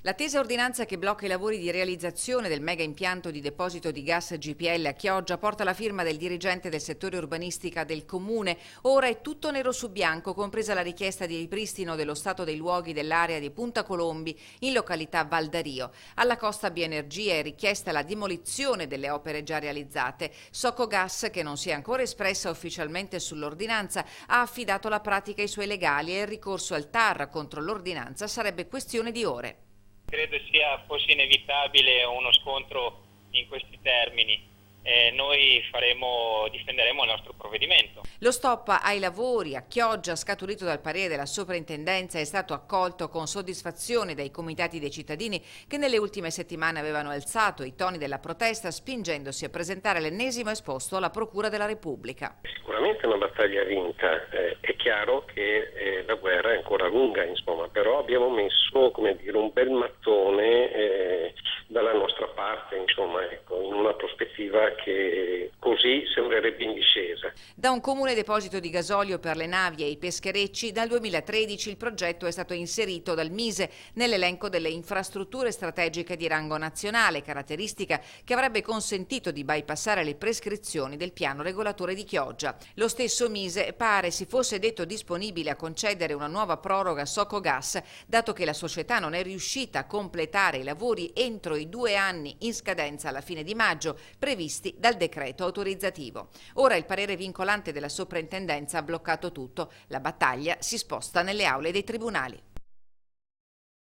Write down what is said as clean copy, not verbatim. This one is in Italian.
L'attesa ordinanza che blocca i lavori di realizzazione del mega impianto di deposito di gas GPL a Chioggia porta la firma del dirigente del settore urbanistica del comune. Ora è tutto nero su bianco, compresa la richiesta di ripristino dello stato dei luoghi dell'area di Punta Colombi in località Valdario. Alla Costa Bienergia è richiesta la demolizione delle opere già realizzate. Socogas, che non si è ancora espressa ufficialmente sull'ordinanza, ha affidato la pratica ai suoi legali e il ricorso al TAR contro l'ordinanza sarebbe questione di ore. Credo fosse inevitabile uno scontro in questi termini. Noi difenderemo il nostro provvedimento. Lo stop ai lavori a Chioggia, scaturito dal parere della soprintendenza, è stato accolto con soddisfazione dai comitati dei cittadini che nelle ultime settimane avevano alzato i toni della protesta, spingendosi a presentare l'ennesimo esposto alla Procura della Repubblica. Sicuramente è una battaglia vinta, è chiaro che la guerra è ancora lunga, insomma, però abbiamo messo, un bel mattone dalla nostra parte, insomma, ecco, in una prospettiva che così sembrerebbe in discesa. Da un comune deposito di gasolio per le navi e i pescherecci, dal 2013 il progetto è stato inserito dal Mise nell'elenco delle infrastrutture strategiche di rango nazionale, caratteristica che avrebbe consentito di bypassare le prescrizioni del piano regolatore di Chioggia. Lo stesso Mise pare si fosse detto disponibile a concedere una nuova proroga a Socogas, dato che la società non è riuscita a completare i lavori entro i 2 anni in scadenza alla fine di maggio previsti dal decreto autorizzativo. Ora il parere vincolante della soprintendenza ha bloccato tutto. La battaglia si sposta nelle aule dei tribunali.